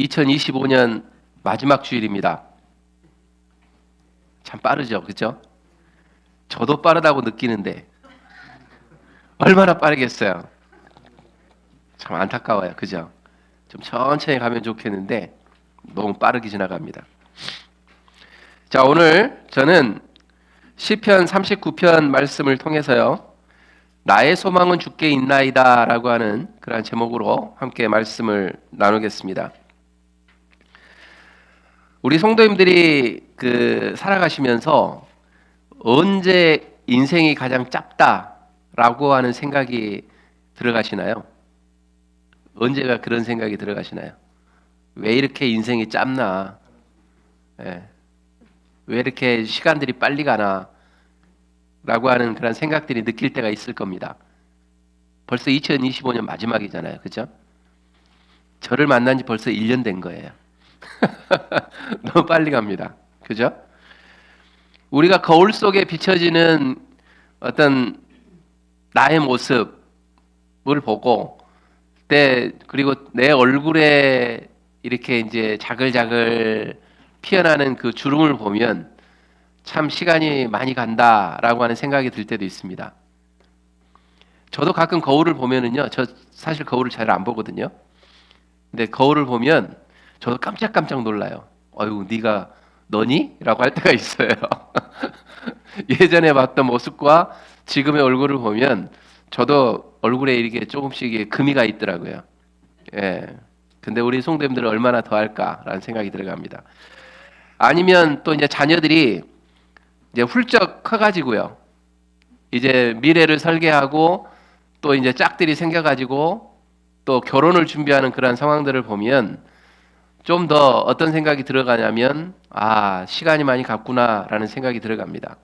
2025년 마지막 주일입니다. 참 빠르죠, 그죠? 저도 빠르다고 느끼는데 얼마나 빠르겠어요. 참 안타까워요, 그죠? 좀 천천히 가면 좋겠는데 너무 빠르게 지나갑니다. 자, 오늘 저는 시편 39편 말씀을 통해서요, 나의 소망은 주께 있나이다 라고 하는 그런 제목으로 함께 말씀을 나누겠습니다. 우리 성도님들이 살아가시면서 언제 인생이 가장 짧다라고 하는 생각이 들어가시나요? 언제가 그런 생각이 들어가시나요? 왜 이렇게 인생이 짧나? 예. 왜 이렇게 시간들이 빨리 가나? 라고 하는 그런 생각들이 느낄 때가 있을 겁니다. 벌써 2025년 마지막이잖아요. 그죠? 저를 만난 지 벌써 1년 된 거예요. 너무 빨리 갑니다. 그죠? 우리가 거울 속에 비춰지는 어떤 나의 모습을 보고 그리고 내 얼굴에 이렇게 이제 자글자글 피어나는 그 주름을 보면 참 시간이 많이 간다라고 하는 생각이 들 때도 있습니다. 저도 가끔 거울을 보면은요, 저 사실 거울을 잘 안 보거든요. 근데 거울을 보면 저도 깜짝깜짝 놀라요. 어휴, 네가 너니? 라고 할 때가 있어요. 예전에 봤던 모습과 지금의 얼굴을 보면 저도 얼굴에 이렇게 조금씩 금이가 있더라고요. 예. 근데 우리 성도님들은 얼마나 더 할까라는 생각이 들어갑니다. 아니면 또 이제 자녀들이 이제 훌쩍 커가지고요, 이제 미래를 설계하고 또 이제 짝들이 생겨가지고 또 결혼을 준비하는 그런 상황들을 보면 좀 더 어떤 생각이 들어가냐면, 아, 시간이 많이 갔구나라는 생각이 들어갑니다.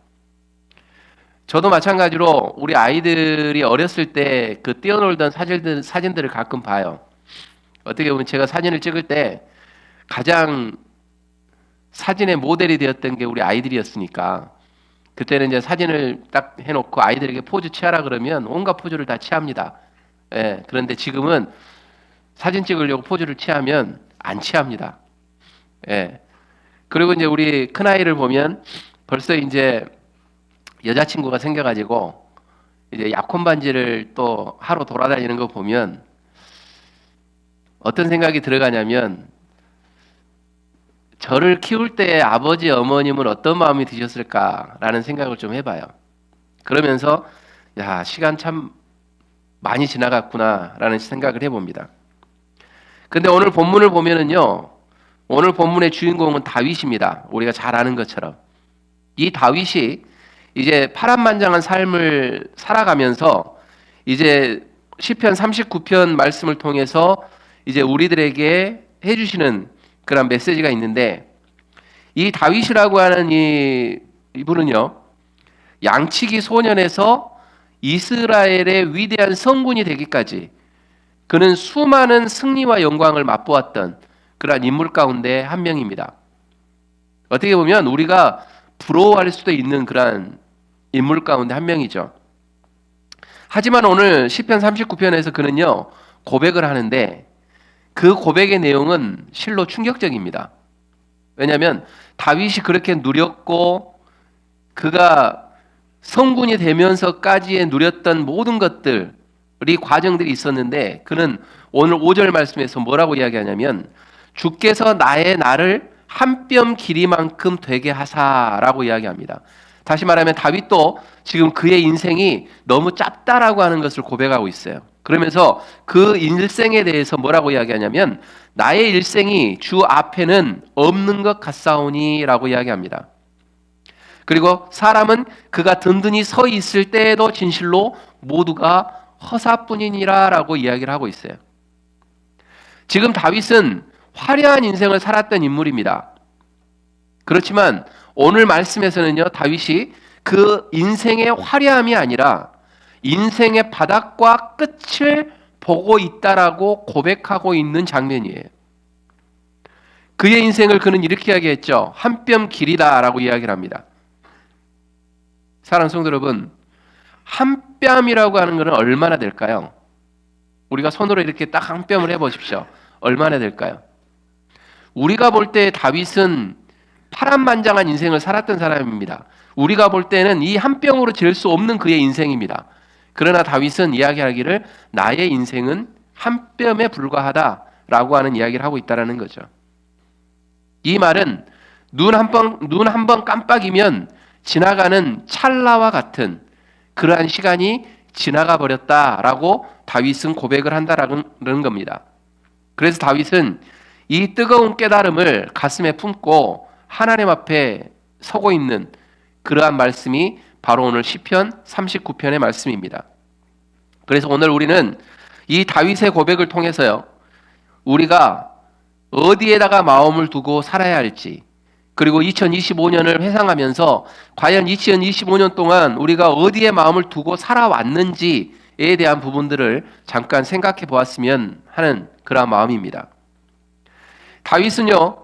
저도 마찬가지로 우리 아이들이 어렸을 때 그 뛰어놀던 사진들을 가끔 봐요. 어떻게 보면 제가 사진을 찍을 때 가장 사진의 모델이 되었던 게 우리 아이들이었으니까, 그때는 이제 사진을 딱 해놓고 아이들에게 포즈 취하라 그러면 온갖 포즈를 다 취합니다. 예, 그런데 지금은 사진 찍으려고 포즈를 취하면 안 취합니다. 예. 그리고 이제 우리 큰아이를 보면 벌써 이제 여자친구가 생겨가지고 이제 약혼 반지를 또 하러 돌아다니는 거 보면 어떤 생각이 들어가냐면, 저를 키울 때 아버지 어머님은 어떤 마음이 드셨을까라는 생각을 좀 해봐요. 그러면서 야, 시간 참 많이 지나갔구나라는 생각을 해봅니다. 근데 오늘 본문을 보면은요, 오늘 본문의 주인공은 다윗입니다. 우리가 잘 아는 것처럼 이 다윗이 이제 파란만장한 삶을 살아가면서 이제 시편 39편 말씀을 통해서 이제 우리들에게 해주시는 그런 메시지가 있는데, 이 다윗이라고 하는 이분은요, 양치기 소년에서 이스라엘의 위대한 성군이 되기까지 그는 수많은 승리와 영광을 맛보았던 그러한 인물 가운데 한 명입니다. 어떻게 보면 우리가 부러워할 수도 있는 그러한 인물 가운데 한 명이죠. 하지만 오늘 시편 39편에서 그는요, 고백을 하는데 그 고백의 내용은 실로 충격적입니다. 왜냐하면 다윗이 그렇게 누렸고 그가 성군이 되면서까지의 누렸던 모든 것들이 과정들이 있었는데, 그는 오늘 5절 말씀에서 뭐라고 이야기하냐면, 주께서 나의 날을 한 뼘 길이만큼 되게 하사라고 이야기합니다. 다시 말하면 다윗도 지금 그의 인생이 너무 짧다라고 하는 것을 고백하고 있어요. 그러면서 그 일생에 대해서 뭐라고 이야기하냐면, 나의 일생이 주 앞에는 없는 것 같사오니 라고 이야기합니다. 그리고 사람은 그가 든든히 서 있을 때에도 진실로 모두가 허사뿐이니라 라고 이야기를 하고 있어요. 지금 다윗은 화려한 인생을 살았던 인물입니다. 그렇지만 오늘 말씀에서는요, 다윗이 그 인생의 화려함이 아니라 인생의 바닥과 끝을 보고 있다라고 고백하고 있는 장면이에요. 그의 인생을 그는 이렇게 이야기했죠. 한 뼘 길이다라고 이야기를 합니다. 사랑하는 성도 여러분, 한 뼘이라고 하는 것은 얼마나 될까요? 우리가 손으로 이렇게 딱 한 뼘을 해보십시오. 얼마나 될까요? 우리가 볼 때 다윗은 파란만장한 인생을 살았던 사람입니다. 우리가 볼 때는 이 한 뼘으로 잴 수 없는 그의 인생입니다. 그러나 다윗은 이야기하기를 나의 인생은 한 뼘에 불과하다라고 하는 이야기를 하고 있다는 거죠. 이 말은 눈 한 번 깜빡이면 지나가는 찰나와 같은 그러한 시간이 지나가 버렸다라고 다윗은 고백을 한다라는 겁니다. 그래서 다윗은 이 뜨거운 깨달음을 가슴에 품고 하나님 앞에 서고 있는 그러한 말씀이 바로 오늘 시편 39편의 말씀입니다. 그래서 오늘 우리는 이 다윗의 고백을 통해서요, 우리가 어디에다가 마음을 두고 살아야 할지, 그리고 2025년을 회상하면서 과연 2025년 동안 우리가 어디에 마음을 두고 살아왔는지에 대한 부분들을 잠깐 생각해 보았으면 하는 그런 마음입니다. 다윗은요,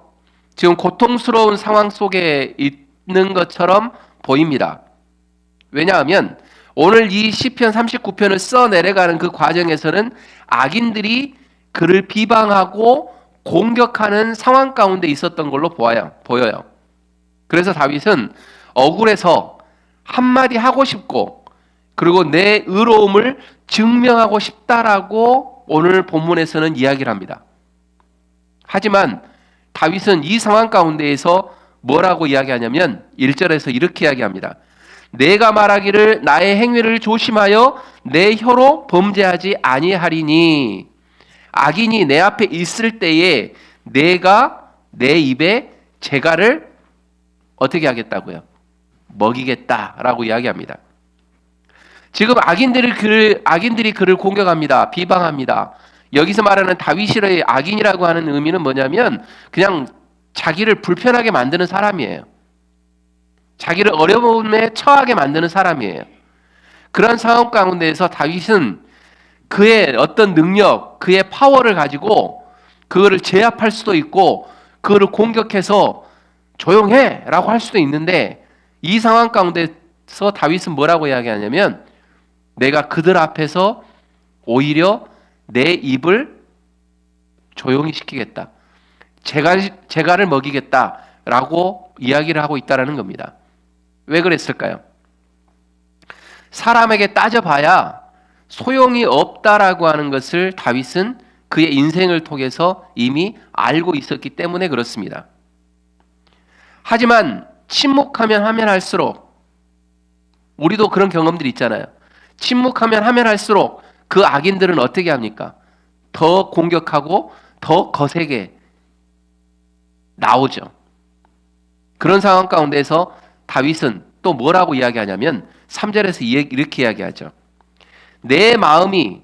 지금 고통스러운 상황 속에 있는 것처럼 보입니다. 왜냐하면 오늘 이 시편 39편을 써내려가는 그 과정에서는 악인들이 그를 비방하고 공격하는 상황 가운데 있었던 걸로 보여요. 그래서 다윗은 억울해서 한마디 하고 싶고, 그리고 내 의로움을 증명하고 싶다라고 오늘 본문에서는 이야기를 합니다. 하지만 다윗은 이 상황 가운데에서 뭐라고 이야기하냐면 1절에서 이렇게 이야기합니다. 내가 말하기를 나의 행위를 조심하여 내 혀로 범죄하지 아니하리니, 악인이 내 앞에 있을 때에 내가 내 입에 재갈을 어떻게 하겠다고요? 먹이겠다라고 이야기합니다. 지금 악인들이 그를 공격합니다. 비방합니다. 여기서 말하는 다윗의 악인이라고 하는 의미는 뭐냐면 그냥 자기를 불편하게 만드는 사람이에요. 자기를 어려움에 처하게 만드는 사람이에요. 그런 상황 가운데에서 다윗은 그의 어떤 능력, 그의 파워를 가지고 그거를 제압할 수도 있고 그거를 공격해서 조용해 라고 할 수도 있는데, 이 상황 가운데서 다윗은 뭐라고 이야기하냐면 내가 그들 앞에서 오히려 내 입을 조용히 시키겠다, 재갈을 먹이겠다라고 이야기를 하고 있다는 겁니다. 왜 그랬을까요? 사람에게 따져봐야 소용이 없다라고 하는 것을 다윗은 그의 인생을 통해서 이미 알고 있었기 때문에 그렇습니다. 하지만 침묵하면 하면 할수록, 우리도 그런 경험들이 있잖아요. 침묵하면 하면 할수록 그 악인들은 어떻게 합니까? 더 공격하고 더 거세게 나오죠. 그런 상황 가운데서 다윗은 또 뭐라고 이야기하냐면 3절에서 이렇게 이야기하죠. 내 마음이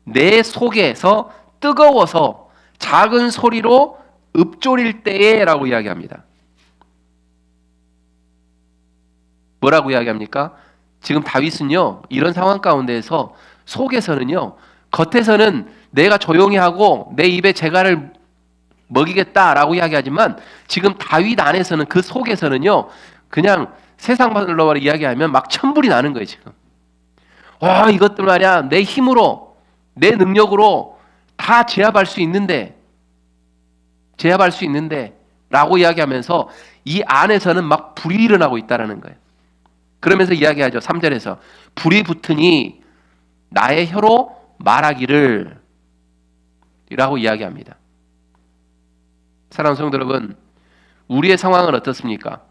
내 속에서 뜨거워서 작은 소리로 읊조릴 때에 라고 이야기합니다. 뭐라고 이야기합니까? 지금 다윗은요, 이런 상황 가운데에서 속에서는요, 겉에서는 내가 조용히 하고 내 입에 재갈을 먹이겠다라고 이야기하지만 지금 다윗 안에서는, 그 속에서는요, 그냥 세상 말로 이야기하면 막 천불이 나는 거예요. 지금 이것들 말이야, 내 힘으로 내 능력으로 다 제압할 수 있는데 라고 이야기하면서 이 안에서는 막 불이 일어나고 있다는 거예요. 그러면서 이야기하죠. 3절에서 불이 붙으니 나의 혀로 말하기를 이라고 이야기합니다. 사랑하는 성도 여러분, 우리의 상황은 어떻습니까?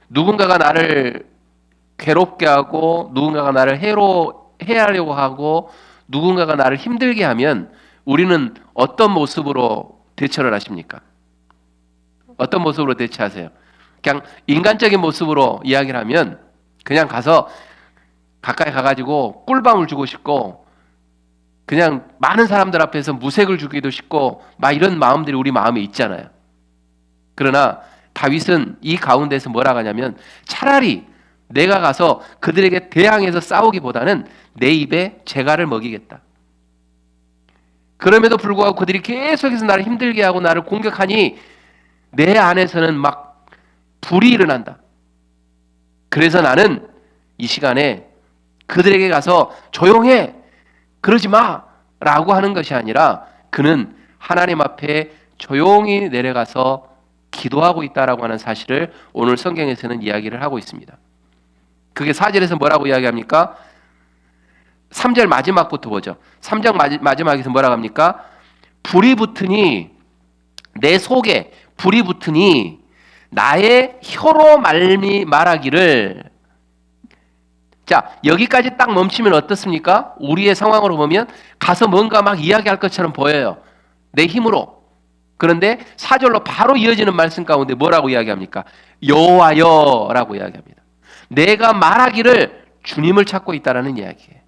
누군가가 나를 괴롭게 하고, 누군가가 나를 해하려고 하고, 누군가가 나를 힘들게 하면 우리는 어떤 모습으로 대처를 하십니까? 어떤 모습으로 대처하세요? 그냥 인간적인 모습으로 이야기를 하면 그냥 가서 가까이 가가지고 꿀밤을 주고 싶고, 그냥 많은 사람들 앞에서 무색을 주기도 싶고, 막 이런 마음들이 우리 마음에 있잖아요. 그러나 다윗은 이 가운데서 뭐라고 하냐면 차라리 내가 가서 그들에게 대항해서 싸우기보다는 내 입에 재갈을 먹이겠다. 그럼에도 불구하고 그들이 계속해서 나를 힘들게 하고 나를 공격하니 내 안에서는 막 불이 일어난다. 그래서 나는 이 시간에 그들에게 가서 조용해, 그러지 마 라고 하는 것이 아니라 그는 하나님 앞에 조용히 내려가서 기도하고 있다라고 하는 사실을 오늘 성경에서는 이야기를 하고 있습니다. 그게 4절에서 뭐라고 이야기합니까? 3절 마지막부터 보죠. 3장 마지막에서 뭐라고 합니까? 불이 붙으니 내 속에 불이 붙으니 나의 혀로 말하기를. 자, 여기까지 딱 멈추면 어떻습니까? 우리의 상황으로 보면 가서 뭔가 막 이야기할 것처럼 보여요. 내 힘으로. 그런데 4절로 바로 이어지는 말씀 가운데 뭐라고 이야기합니까? 여호와여라고 이야기합니다. 내가 말하기를 주님을 찾고 있다라는 이야기예요.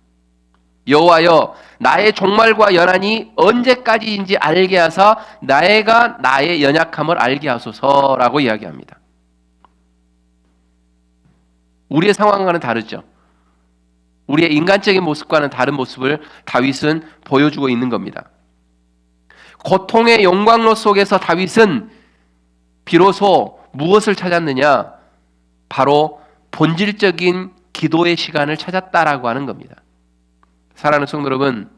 여호와여, 나의 종말과 연한이 언제까지인지 알게 하사 나의 연약함을 알게 하소서라고 이야기합니다. 우리의 상황과는 다르죠. 우리의 인간적인 모습과는 다른 모습을 다윗은 보여주고 있는 겁니다. 고통의 용광로 속에서 다윗은 비로소 무엇을 찾았느냐? 바로 본질적인 기도의 시간을 찾았다라고 하는 겁니다. 사랑하는 성도 여러분,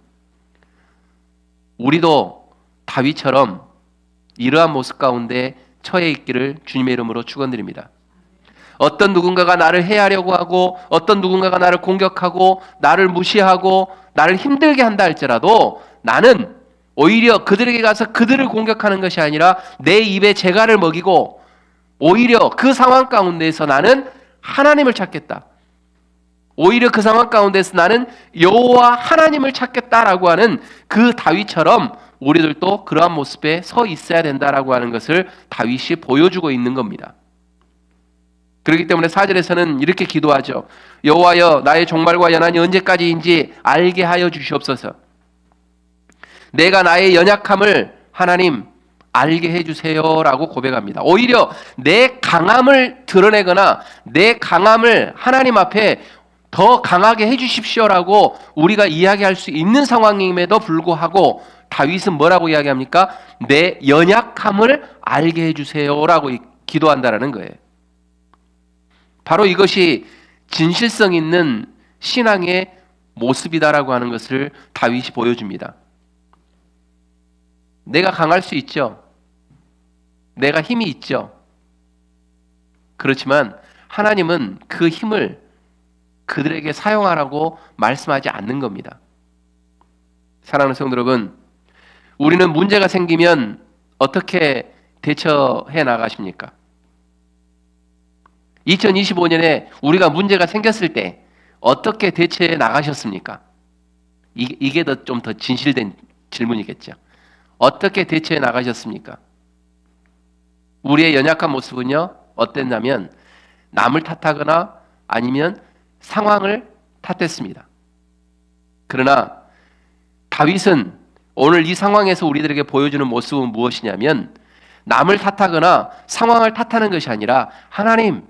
우리도 다윗처럼 이러한 모습 가운데 처해 있기를 주님의 이름으로 축원드립니다. 어떤 누군가가 나를 해하려고 하고 어떤 누군가가 나를 공격하고 나를 무시하고 나를 힘들게 한다 할지라도 나는 오히려 그들에게 가서 그들을 공격하는 것이 아니라 내 입에 재갈을 먹이고 오히려 그 상황 가운데에서 나는 하나님을 찾겠다. 오히려 그 상황 가운데서 나는 여호와 하나님을 찾겠다라고 하는 그 다윗처럼 우리들도 그러한 모습에 서 있어야 된다라고 하는 것을 다윗이 보여주고 있는 겁니다. 그렇기 때문에 4절에서는 이렇게 기도하죠. 여호와여, 나의 종말과 연한이 언제까지인지 알게 하여 주시옵소서. 내가 나의 연약함을 하나님 알게 해주세요라고 고백합니다. 오히려 내 강함을 드러내거나 내 강함을 하나님 앞에 더 강하게 해주십시오라고 우리가 이야기할 수 있는 상황임에도 불구하고 다윗은 뭐라고 이야기합니까? 내 연약함을 알게 해주세요라고 기도한다라는 거예요. 바로 이것이 진실성 있는 신앙의 모습이다라고 하는 것을 다윗이 보여줍니다. 내가 강할 수 있죠. 내가 힘이 있죠. 그렇지만 하나님은 그 힘을 그들에게 사용하라고 말씀하지 않는 겁니다. 사랑하는 성도 여러분, 우리는 문제가 생기면 어떻게 대처해 나가십니까? 2025년에 우리가 문제가 생겼을 때 어떻게 대처해 나가셨습니까? 이게 좀 더 진실된 질문이겠죠. 어떻게 대처해 나가셨습니까? 우리의 연약한 모습은요, 어땠냐면 남을 탓하거나 아니면 상황을 탓했습니다. 그러나 다윗은 오늘 이 상황에서 우리들에게 보여주는 모습은 무엇이냐면 남을 탓하거나 상황을 탓하는 것이 아니라 하나님,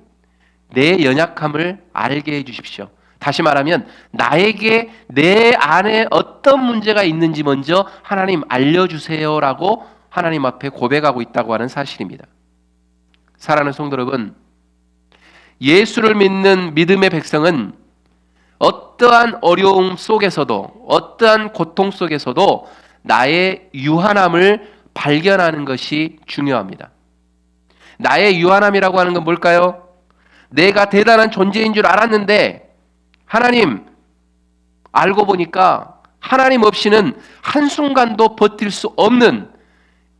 내 연약함을 알게 해주십시오. 다시 말하면 나에게 내 안에 어떤 문제가 있는지 먼저 하나님 알려주세요라고 하나님 앞에 고백하고 있다고 하는 사실입니다. 사랑하는 성도 여러분, 예수를 믿는 믿음의 백성은 어떠한 어려움 속에서도 어떠한 고통 속에서도 나의 유한함을 발견하는 것이 중요합니다. 나의 유한함이라고 하는 건 뭘까요? 내가 대단한 존재인 줄 알았는데 하나님, 알고 보니까 하나님 없이는 한순간도 버틸 수 없는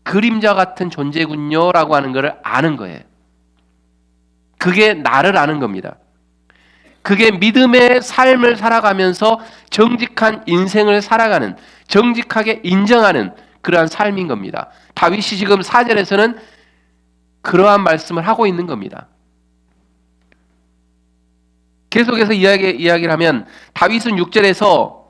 그림자 같은 존재군요 라고 하는 것을 아는 거예요. 그게 나를 아는 겁니다. 그게 믿음의 삶을 살아가면서 정직한 인생을 살아가는, 정직하게 인정하는 그러한 삶인 겁니다. 다윗이 지금 4절에서는 그러한 말씀을 하고 있는 겁니다. 계속해서 이야기를 하면 다윗은 6절에서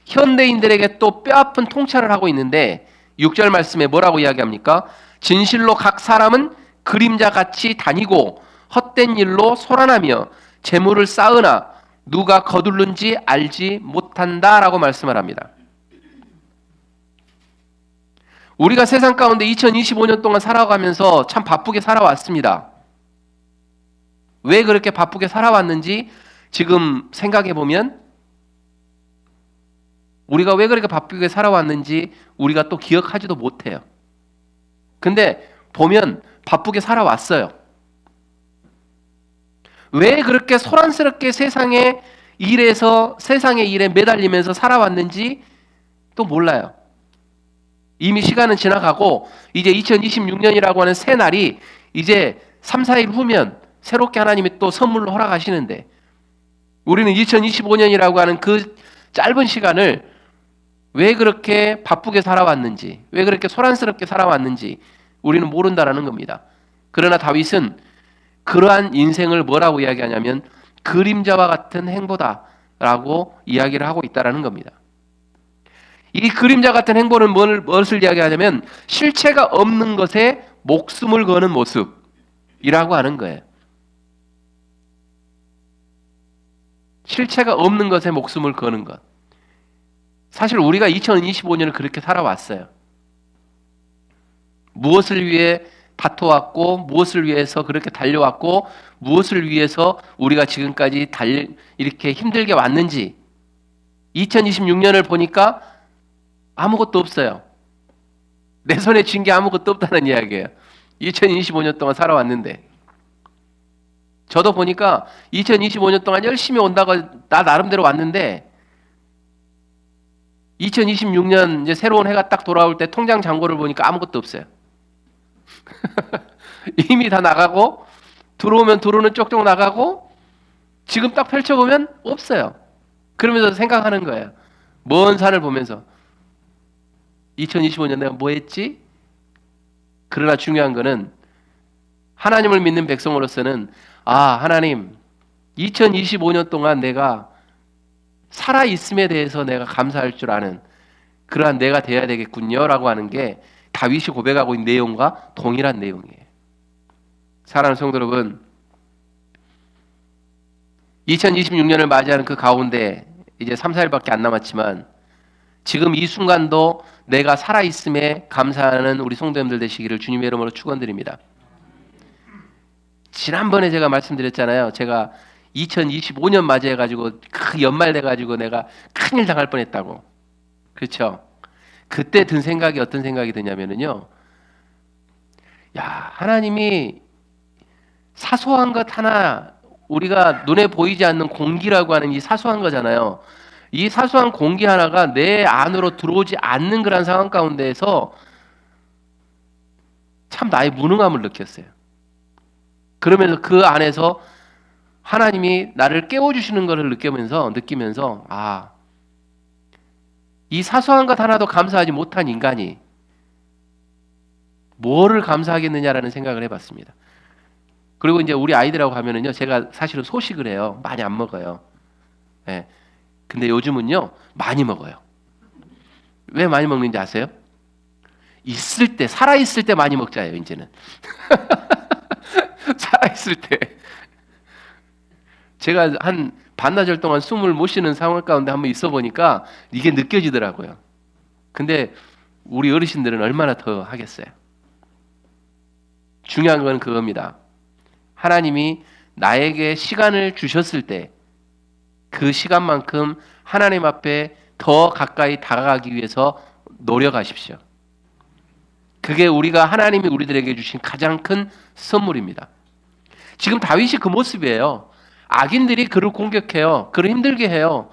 현대인들에게 또 뼈아픈 통찰을 하고 있는데 6절 말씀에 뭐라고 이야기합니까? 진실로 각 사람은 그림자같이 다니고 헛된 일로 소란하며 재물을 쌓으나 누가 거둘는지 알지 못한다라고 말씀을 합니다. 우리가 세상 가운데 2025년 동안 살아가면서 참 바쁘게 살아왔습니다. 왜 그렇게 바쁘게 살아왔는지 지금 생각해 보면 우리가 왜 그렇게 바쁘게 살아왔는지 우리가 또 기억하지도 못해요. 근데 보면 바쁘게 살아왔어요. 왜 그렇게 소란스럽게 세상의 일에 매달리면서 살아왔는지 또 몰라요. 이미 시간은 지나가고 이제 2026년이라고 하는 새 날이 이제 3, 4일 후면 새롭게 하나님이 또 선물로 허락하시는데 우리는 2025년이라고 하는 그 짧은 시간을 왜 그렇게 바쁘게 살아왔는지, 왜 그렇게 소란스럽게 살아왔는지 우리는 모른다라는 겁니다. 그러나 다윗은 그러한 인생을 뭐라고 이야기하냐면 그림자와 같은 행보다라고 이야기를 하고 있다라는 겁니다. 이 그림자 같은 행보는 무엇을 이야기하냐면 실체가 없는 것에 목숨을 거는 모습이라고 하는 거예요. 실체가 없는 것에 목숨을 거는 것. 사실 우리가 2025년을 그렇게 살아왔어요. 무엇을 위해 다퉈왔고 무엇을 위해서 그렇게 달려왔고 무엇을 위해서 우리가 지금까지 이렇게 힘들게 왔는지 2026년을 보니까 아무것도 없어요. 내 손에 쥔 게 아무것도 없다는 이야기예요. 2025년 동안 살아왔는데 저도 보니까 2025년 동안 열심히 온다고 나 나름대로 왔는데 2026년 이제 새로운 해가 딱 돌아올 때 통장 잔고를 보니까 아무것도 없어요. 이미 다 나가고 들어오면 들어오는 쪽쪽 나가고 지금 딱 펼쳐보면 없어요. 그러면서 생각하는 거예요. 먼 산을 보면서 2025년 내가 뭐 했지? 그러나 중요한 거는 하나님을 믿는 백성으로서는 하나님 2025년 동안 내가 살아있음에 대해서 내가 감사할 줄 아는 그러한 내가 돼야 되겠군요 라고 하는 게 다윗이 고백하고 있는 내용과 동일한 내용이에요. 사랑하는 성도 여러분, 2026년을 맞이하는 그 가운데 이제 3, 4일밖에 안 남았지만 지금 이 순간도 내가 살아있음에 감사하는 우리 성도님들 되시기를 주님의 이름으로 축원드립니다. 지난번에 제가 말씀드렸잖아요. 제가 2025년 맞이해가지고 그 연말 돼가지고 내가 큰일 당할 뻔했다고. 그렇죠? 그때 든 생각이 어떤 생각이 드냐면요. 하나님이 사소한 것 하나 우리가 눈에 보이지 않는 공기라고 하는 이 사소한 거잖아요. 이 사소한 공기 하나가 내 안으로 들어오지 않는 그런 상황 가운데에서 참 나의 무능함을 느꼈어요. 그러면서 그 안에서 하나님이 나를 깨워주시는 것을 느끼면서 이 사소한 것 하나도 감사하지 못한 인간이 뭐를 감사하겠느냐라는 생각을 해봤습니다. 그리고 이제 우리 아이들하고 가면은요, 제가 사실은 소식을 해요. 많이 안 먹어요. 네. 근데 요즘은요, 많이 먹어요. 왜 많이 먹는지 아세요? 살아있을 때 많이 먹자예요, 이제는. 살아있을 때. 제가 한 반나절 동안 숨을 못 쉬는 상황 가운데 한번 있어 보니까 이게 느껴지더라고요. 근데 우리 어르신들은 얼마나 더 하겠어요? 중요한 건 그겁니다. 하나님이 나에게 시간을 주셨을 때 그 시간만큼 하나님 앞에 더 가까이 다가가기 위해서 노력하십시오. 그게 하나님이 우리들에게 주신 가장 큰 선물입니다. 지금 다윗이 그 모습이에요. 악인들이 그를 공격해요. 그를 힘들게 해요.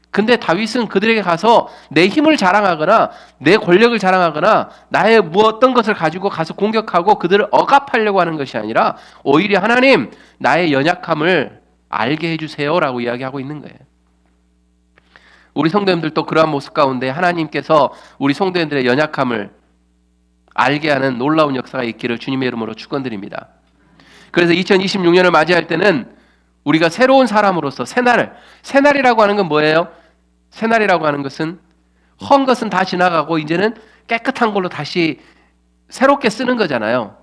근데 다윗은 그들에게 가서 내 힘을 자랑하거나 내 권력을 자랑하거나 나의 어떤 것을 가지고 가서 공격하고 그들을 억압하려고 하는 것이 아니라 오히려 하나님 나의 연약함을 알게 해주세요라고 이야기하고 있는 거예요. 우리 성도님들도 그러한 모습 가운데 하나님께서 우리 성도님들의 연약함을 알게 하는 놀라운 역사가 있기를 주님의 이름으로 축원드립니다. 그래서 2026년을 맞이할 때는 우리가 새로운 사람으로서 새날이라고 하는 건 뭐예요? 새날이라고 하는 것은 헛 것은 다 지나가고 이제는 깨끗한 걸로 다시 새롭게 쓰는 거잖아요.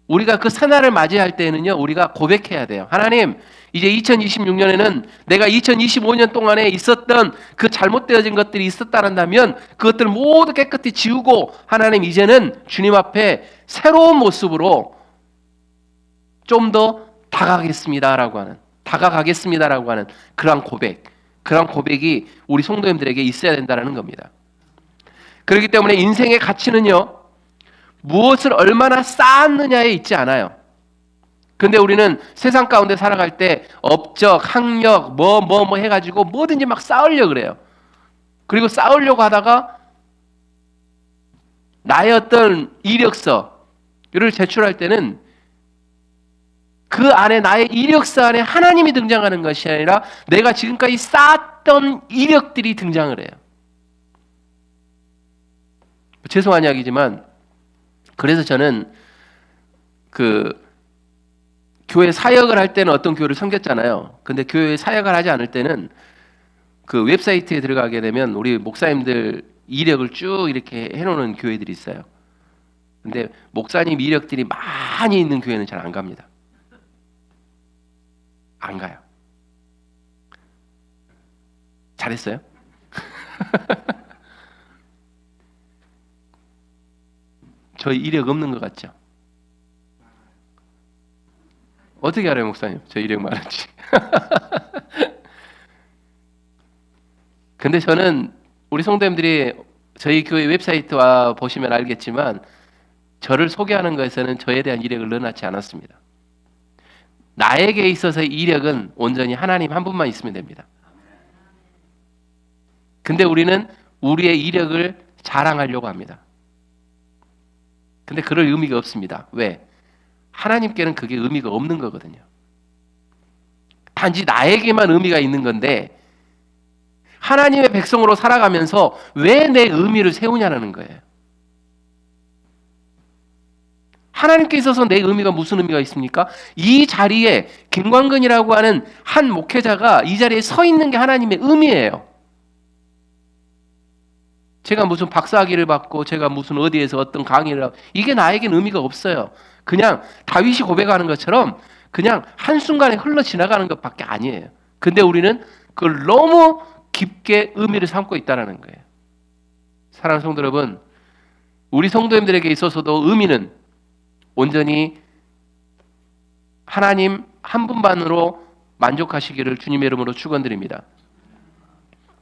우리가 그 새날을 맞이할 때는요, 우리가 고백해야 돼요. 하나님, 이제 2026년에는 내가 2025년 동안에 있었던 그 잘못되어진 것들이 있었다면 그것들을 모두 깨끗이 지우고 하나님 이제는 주님 앞에 새로운 모습으로 좀 더 다가가겠습니다라고 하는 그러한 고백이 우리 성도님들에게 있어야 된다는 겁니다. 그렇기 때문에 인생의 가치는요, 무엇을 얼마나 쌓았느냐에 있지 않아요. 근데 우리는 세상 가운데 살아갈 때 업적, 학력, 뭐 해가지고 뭐든지 막 쌓으려고 그래요. 그리고 쌓으려고 하다가 나의 어떤 이력서를 제출할 때는 그 안에 나의 이력서 안에 하나님이 등장하는 것이 아니라 내가 지금까지 쌓았던 이력들이 등장을 해요. 죄송한 이야기지만 그래서 저는 교회 사역을 할 때는 어떤 교회를 섬겼잖아요. 근데 교회 사역을 하지 않을 때는 그 웹사이트에 들어가게 되면 우리 목사님들 이력을 쭉 이렇게 해놓는 교회들이 있어요. 근데 목사님 이력들이 많이 있는 교회는 잘 안 갑니다. 안 가요. 잘했어요? 저희 이력 없는 것 같죠? 어떻게 알아요, 목사님? 저 이력 많은지. 근데 저는 우리 성도님들이 저희 교회 웹사이트와 보시면 알겠지만 저를 소개하는 것에서는 저에 대한 이력을 넣어놨지 않았습니다. 나에게 있어서의 이력은 온전히 하나님 한 분만 있으면 됩니다. 근데 우리는 우리의 이력을 자랑하려고 합니다. 근데 그럴 의미가 없습니다. 왜? 하나님께는 그게 의미가 없는 거거든요. 단지 나에게만 의미가 있는 건데 하나님의 백성으로 살아가면서 왜 내 의미를 세우냐는 거예요. 하나님께 있어서 내 의미가 무슨 의미가 있습니까? 이 자리에 김광근이라고 하는 한 목회자가 이 자리에 서 있는 게 하나님의 의미예요. 제가 무슨 박사학위를 받고 제가 무슨 어디에서 어떤 강의를 하고 이게 나에게는 의미가 없어요. 그냥 다윗이 고백하는 것처럼 그냥 한순간에 흘러 지나가는 것밖에 아니에요. 근데 우리는 그걸 너무 깊게 의미를 삼고 있다는 거예요. 사랑하는 성도 여러분, 우리 성도님들에게 있어서도 의미는 온전히 하나님 한 분만으로 만족하시기를 주님의 이름으로 축원드립니다.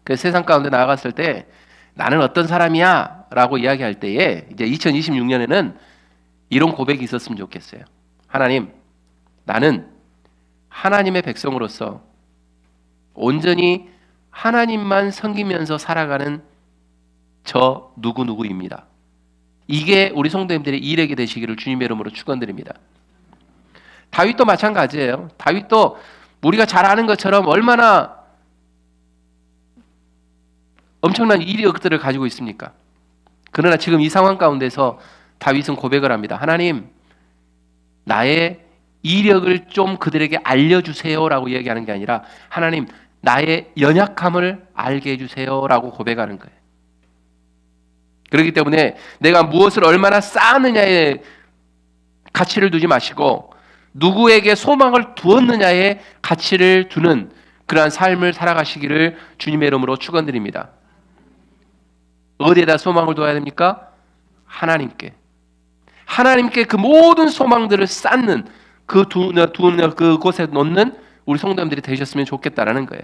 그 세상 가운데 나아갔을 때 나는 어떤 사람이야? 라고 이야기할 때에 이제 2026년에는 이런 고백이 있었으면 좋겠어요. 하나님, 나는 하나님의 백성으로서 온전히 하나님만 섬기면서 살아가는 저 누구누구입니다. 이게 우리 성도님들의 일에게 되시기를 주님의 이름으로 축원드립니다. 다윗도 마찬가지예요. 다윗도 우리가 잘 아는 것처럼 얼마나 엄청난 이력들을 가지고 있습니까? 그러나 지금 이 상황 가운데서 다윗은 고백을 합니다. 하나님, 나의 이력을 좀 그들에게 알려주세요라고 얘기하는 게 아니라 하나님, 나의 연약함을 알게 해주세요라고 고백하는 거예요. 그렇기 때문에 내가 무엇을 얼마나 쌓느냐에 가치를 두지 마시고 누구에게 소망을 두었느냐에 가치를 두는 그러한 삶을 살아가시기를 주님의 이름으로 축원드립니다. 어디에다 소망을 둬야 됩니까? 하나님께. 하나님께 그 모든 소망들을 쌓는 그곳에 놓는 우리 성도님들이 되셨으면 좋겠다라는 거예요.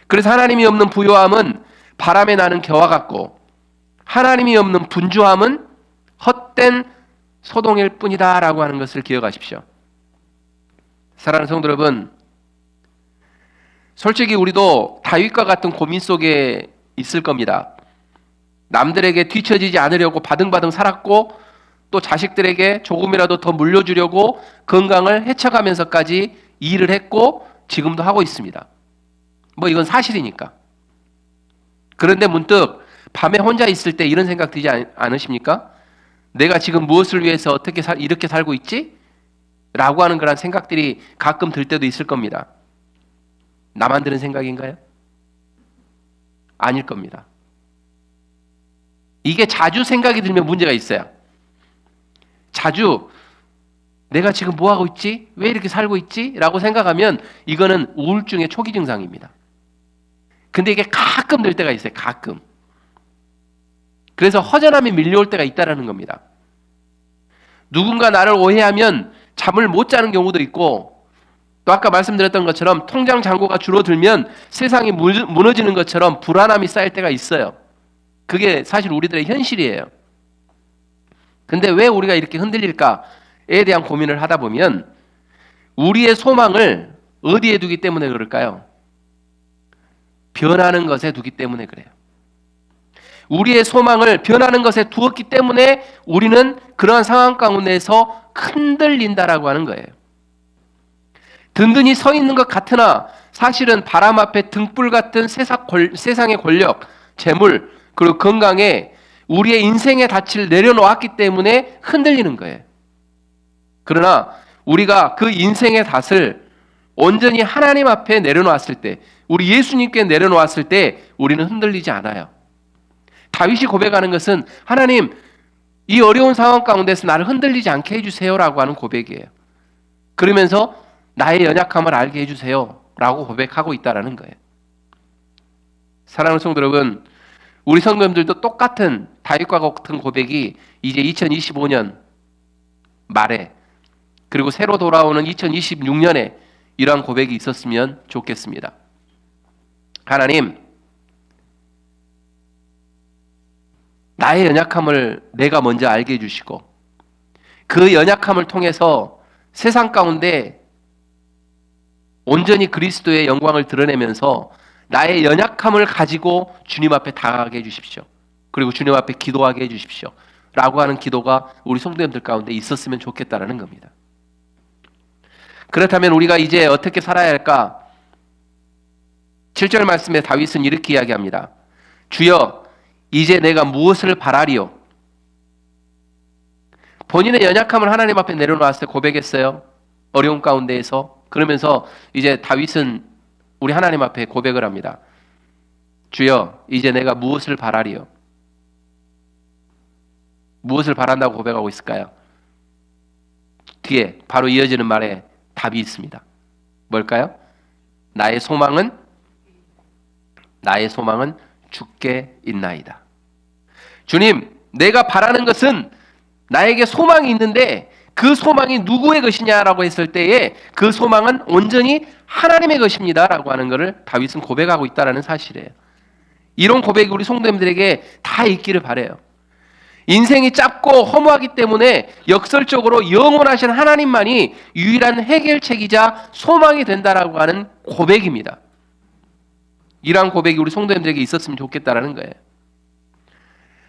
그래서 하나님이 없는 부요함은 바람에 나는 겨와 같고 하나님이 없는 분주함은 헛된 소동일 뿐이다라고 하는 것을 기억하십시오. 사랑하는 성도 여러분, 솔직히 우리도 다윗과 같은 고민 속에 있을 겁니다. 남들에게 뒤처지지 않으려고 바등바등 살았고 또 자식들에게 조금이라도 더 물려주려고 건강을 해쳐가면서까지 일을 했고 지금도 하고 있습니다. 뭐 이건 사실이니까. 그런데 문득 밤에 혼자 있을 때 이런 생각 들지 않으십니까? 내가 지금 무엇을 위해서 어떻게 이렇게 살고 있지? 라고 하는 그런 생각들이 가끔 들 때도 있을 겁니다. 나만 드는 생각인가요? 아닐 겁니다. 이게 자주 생각이 들면 문제가 있어요. 자주 내가 지금 뭐하고 있지? 왜 이렇게 살고 있지? 라고 생각하면 이거는 우울증의 초기 증상입니다. 근데 이게 가끔 들 때가 있어요. 가끔. 그래서 허전함이 밀려올 때가 있다는 겁니다. 누군가 나를 오해하면 잠을 못 자는 경우도 있고 또 아까 말씀드렸던 것처럼 통장 잔고가 줄어들면 세상이 무너지는 것처럼 불안함이 쌓일 때가 있어요. 그게 사실 우리들의 현실이에요. 근데 왜 우리가 이렇게 흔들릴까에 대한 고민을 하다 보면 우리의 소망을 어디에 두기 때문에 그럴까요? 변하는 것에 두기 때문에 그래요. 우리의 소망을 변하는 것에 두었기 때문에 우리는 그러한 상황 가운데서 흔들린다라고 하는 거예요. 든든히 서 있는 것 같으나 사실은 바람 앞에 등불 같은 세상의 권력, 재물, 그리고 건강에 우리의 인생의 닻을 내려놓았기 때문에 흔들리는 거예요. 그러나 우리가 그 인생의 닻을 온전히 하나님 앞에 내려놓았을 때, 우리 예수님께 내려놓았을 때 우리는 흔들리지 않아요. 다윗이 고백하는 것은 하나님, 이 어려운 상황 가운데서 나를 흔들리지 않게 해주세요라고 하는 고백이에요. 그러면서 나의 연약함을 알게 해주세요 라고 고백하고 있다는 거예요. 사랑하는 성도 여러분, 우리 성도님들도 똑같은 다윗과 같은 고백이 이제 2025년 말에, 그리고 새로 돌아오는 2026년에 이러한 고백이 있었으면 좋겠습니다. 하나님, 나의 연약함을 내가 먼저 알게 해주시고 그 연약함을 통해서 세상 가운데 온전히 그리스도의 영광을 드러내면서 나의 연약함을 가지고 주님 앞에 다가가게 해주십시오. 그리고 주님 앞에 기도하게 해주십시오 라고 하는 기도가 우리 성도님들 가운데 있었으면 좋겠다라는 겁니다. 그렇다면 우리가 이제 어떻게 살아야 할까? 7절 말씀에 다윗은 이렇게 이야기합니다. 주여, 이제 내가 무엇을 바라리요? 본인의 연약함을 하나님 앞에 내려놓았을 때 고백했어요. 어려운 가운데에서. 그러면서 이제 다윗은 우리 하나님 앞에 고백을 합니다. 주여, 이제 내가 무엇을 바라리요? 무엇을 바란다고 고백하고 있을까요? 뒤에 바로 이어지는 말에 답이 있습니다. 뭘까요? 나의 소망은 주께 있나이다. 주님, 내가 바라는 것은 나에게 소망이 있는데 그 소망이 누구의 것이냐라고 했을 때에 그 소망은 온전히 하나님의 것입니다 라고 하는 것을 다윗은 고백하고 있다는 사실이에요. 이런 고백이 우리 성도님들에게 다 있기를 바라요. 인생이 짧고 허무하기 때문에 역설적으로 영원하신 하나님만이 유일한 해결책이자 소망이 된다라고 하는 고백입니다. 이러한 고백이 우리 성도님들에게 있었으면 좋겠다라는 거예요.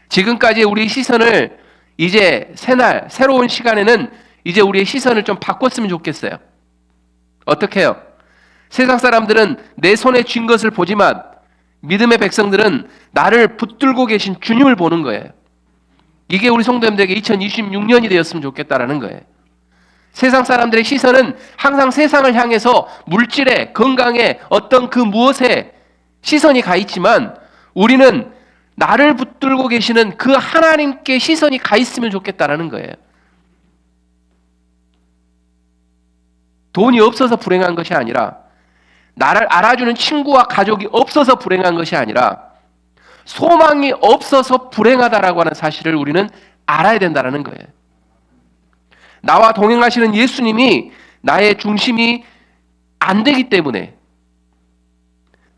지금까지 우리 시선을 이제 새날 새로운 시간에는 이제 우리의 시선을 좀 바꿨으면 좋겠어요. 어떻게 해요? 세상 사람들은 내 손에 쥔 것을 보지만 믿음의 백성들은 나를 붙들고 계신 주님을 보는 거예요. 이게 우리 성도님들에게 2026년이 되었으면 좋겠다라는 거예요. 세상 사람들의 시선은 항상 세상을 향해서 물질에, 건강에, 어떤 그 무엇에 시선이 가 있지만 우리는 나를 붙들고 계시는 그 하나님께 시선이 가 있으면 좋겠다라는 거예요. 돈이 없어서 불행한 것이 아니라, 나를 알아주는 친구와 가족이 없어서 불행한 것이 아니라, 소망이 없어서 불행하다라고 하는 사실을 우리는 알아야 된다는 거예요. 나와 동행하시는 예수님이 나의 중심이 안 되기 때문에,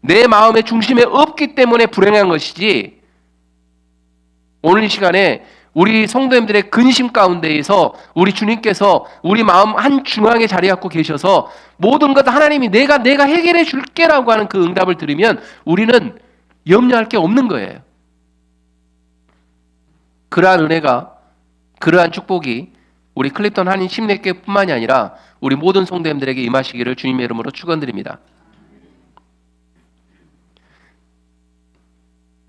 내 마음의 중심에 없기 때문에 불행한 것이지, 오늘 이 시간에 우리 성도님들의 근심 가운데에서 우리 주님께서 우리 마음 한 중앙에 자리 갖고 계셔서 모든 것 하나님이 내가 해결해 줄게라고 하는 그 응답을 들으면 우리는 염려할 게 없는 거예요. 그러한 은혜가, 그러한 축복이 우리 클립턴 한인 심례교회뿐만이 아니라 우리 모든 성도님들에게 임하시기를 주님의 이름으로 축원드립니다.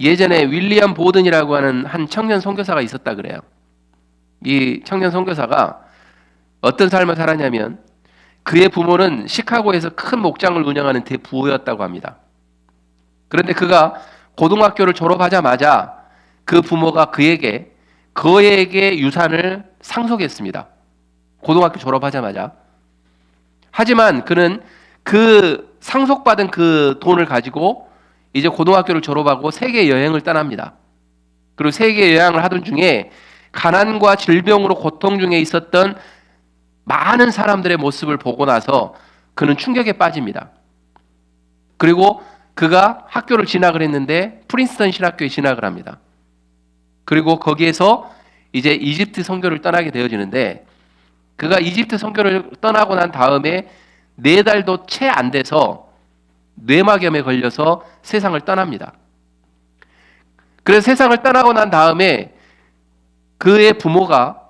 예전에 윌리엄 보든이라고 하는 한 청년 선교사가 있었다 그래요. 이 청년 선교사가 어떤 삶을 살았냐면 그의 부모는 시카고에서 큰 목장을 운영하는 대부호였다고 합니다. 그런데 그가 고등학교를 졸업하자마자 그 부모가 그에게 유산을 상속했습니다. 고등학교 졸업하자마자. 하지만 그는 그 상속받은 그 돈을 가지고 이제 고등학교를 졸업하고 세계 여행을 떠납니다. 그리고 세계 여행을 하던 중에 가난과 질병으로 고통 중에 있었던 많은 사람들의 모습을 보고 나서 그는 충격에 빠집니다. 그리고 그가 학교를 진학을 했는데 프린스턴 신학교에 진학을 합니다. 그리고 거기에서 이제 이집트 선교를 떠나게 되어지는데, 그가 이집트 선교를 떠나고 난 다음에 4달도 채 안 돼서 뇌막염에 걸려서 세상을 떠납니다. 그래서 세상을 떠나고 난 다음에 그의 부모가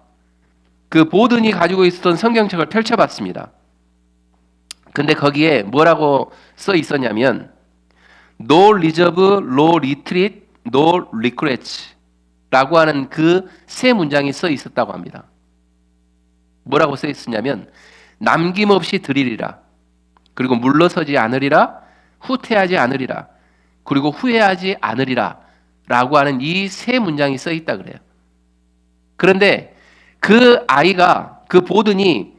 그 보든이 가지고 있었던 성경책을 펼쳐봤습니다. 근데 거기에 뭐라고 써 있었냐면 No reserve, no retreat, no regrets 라고 하는 그 세 문장이 써 있었다고 합니다. 뭐라고 써 있었냐면 남김없이 드리리라, 그리고 물러서지 않으리라, 후퇴하지 않으리라, 그리고 후회하지 않으리라 라고 하는 이 세 문장이 써 있다 그래요. 그런데 그 아이가, 그 보든이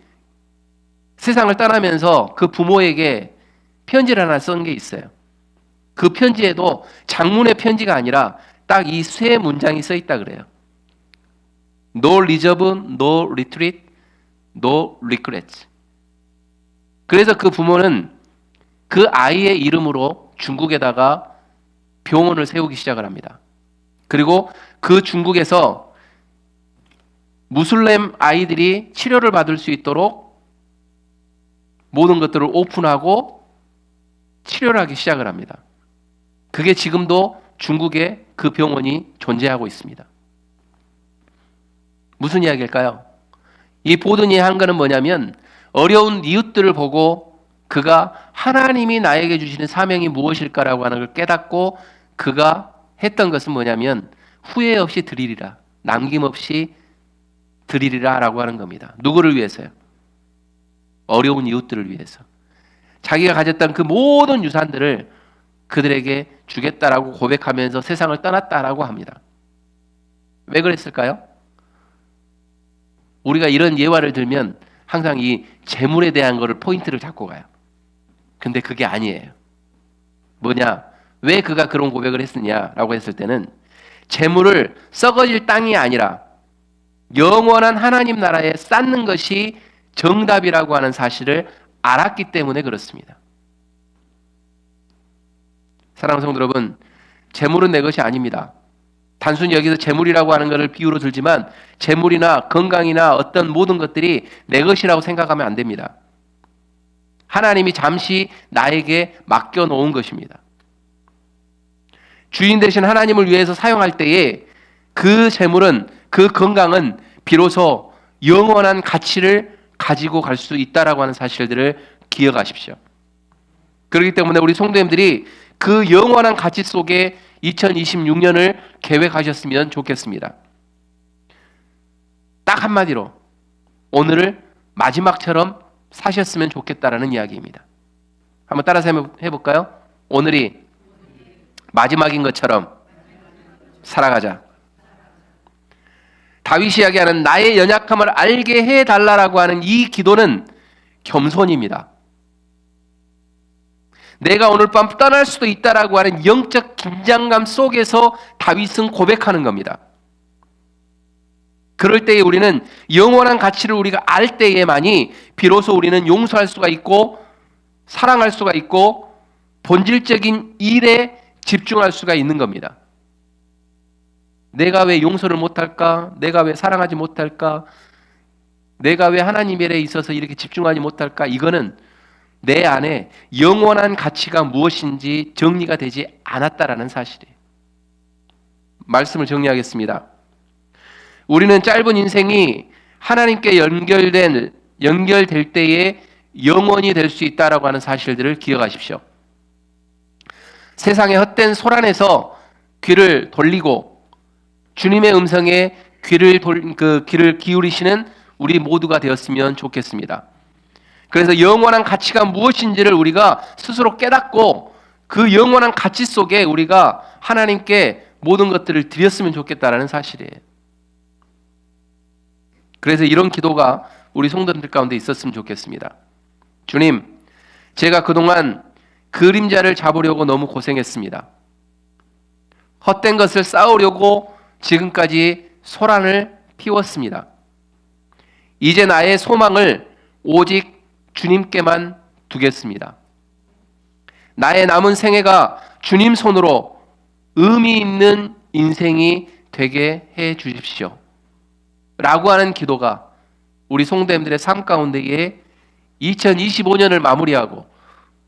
세상을 떠나면서 그 부모에게 편지를 하나 쓴 게 있어요. 그 편지에도 장문의 편지가 아니라 딱 이 세 문장이 써 있다 그래요. No reserve, no retreat, no regrets. 그래서 그 부모는 그 아이의 이름으로 중국에다가 병원을 세우기 시작을 합니다. 그리고 그 중국에서 무슬림 아이들이 치료를 받을 수 있도록 모든 것들을 오픈하고 치료를 하기 시작을 합니다. 그게 지금도 중국에 그 병원이 존재하고 있습니다. 무슨 이야기일까요? 이 보든이 한 거는 뭐냐면 어려운 이웃들을 보고 그가 하나님이 나에게 주시는 사명이 무엇일까라고 하는 걸 깨닫고 그가 했던 것은 뭐냐면 후회 없이 드리리라, 남김없이 드리리라 라고 하는 겁니다. 누구를 위해서요? 어려운 이웃들을 위해서. 자기가 가졌던 그 모든 유산들을 그들에게 주겠다라고 고백하면서 세상을 떠났다라고 합니다. 왜 그랬을까요? 우리가 이런 예화를 들면 항상 이 재물에 대한 거를 포인트를 잡고 가요. 근데 그게 아니에요. 뭐냐? 왜 그가 그런 고백을 했느냐라고 했을 때는 재물을 썩어질 땅이 아니라 영원한 하나님 나라에 쌓는 것이 정답이라고 하는 사실을 알았기 때문에 그렇습니다. 사랑하는 성도 여러분, 재물은 내 것이 아닙니다. 단순히 여기서 재물이라고 하는 것을 비유로 들지만 재물이나 건강이나 어떤 모든 것들이 내 것이라고 생각하면 안 됩니다. 하나님이 잠시 나에게 맡겨놓은 것입니다. 주인 되신 하나님을 위해서 사용할 때에 그 재물은, 그 건강은 비로소 영원한 가치를 가지고 갈 수 있다라고 하는 사실들을 기억하십시오. 그렇기 때문에 우리 성도님들이 그 영원한 가치 속에 2026년을 계획하셨으면 좋겠습니다. 딱 한마디로 오늘을 마지막처럼 사셨으면 좋겠다라는 이야기입니다. 한번 따라서 해볼까요? 오늘이 마지막인 것처럼 살아가자. 다윗이 이야기하는 나의 연약함을 알게 해달라고 하는 이 기도는 겸손입니다. 내가 오늘 밤 떠날 수도 있다라고 하는 영적 긴장감 속에서 다윗은 고백하는 겁니다. 그럴 때에 우리는 영원한 가치를 우리가 알 때에만이 비로소 우리는 용서할 수가 있고 사랑할 수가 있고 본질적인 일에 집중할 수가 있는 겁니다. 내가 왜 용서를 못할까? 내가 왜 사랑하지 못할까? 내가 왜 하나님 일에 있어서 이렇게 집중하지 못할까? 이거는 내 안에 영원한 가치가 무엇인지 정리가 되지 않았다라는 사실이에요. 말씀을 정리하겠습니다. 우리는 짧은 인생이 하나님께 연결될 때에 영원이 될 수 있다라고 하는 사실들을 기억하십시오. 세상의 헛된 소란에서 귀를 돌리고 주님의 음성에 귀를 기울이시는 우리 모두가 되었으면 좋겠습니다. 그래서 영원한 가치가 무엇인지를 우리가 스스로 깨닫고 그 영원한 가치 속에 우리가 하나님께 모든 것들을 드렸으면 좋겠다라는 사실이에요. 그래서 이런 기도가 우리 성도들 가운데 있었으면 좋겠습니다. 주님, 제가 그동안 그림자를 잡으려고 너무 고생했습니다. 헛된 것을 쌓으려고 지금까지 소란을 피웠습니다. 이제 나의 소망을 오직 주님께만 두겠습니다. 나의 남은 생애가 주님 손으로 의미 있는 인생이 되게 해 주십시오. 라고 하는 기도가 우리 성도님들의 삶 가운데에 2025년을 마무리하고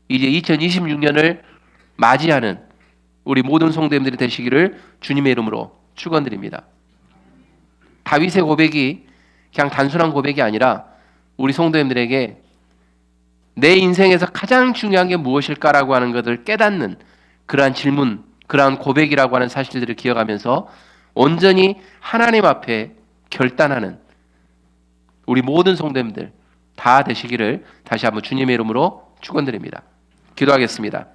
이제 2026년을 맞이하는 우리 모든 성도님들이 되시기를 주님의 이름으로 축원드립니다. 다윗의 고백이 그냥 단순한 고백이 아니라 우리 성도님들에게 내 인생에서 가장 중요한 게 무엇일까라고 하는 것을 깨닫는 그러한 질문, 그러한 고백이라고 하는 사실들을 기억하면서 온전히 하나님 앞에 결단하는 우리 모든 성도님들 다 되시기를 다시 한번 주님의 이름으로 축원드립니다. 기도하겠습니다.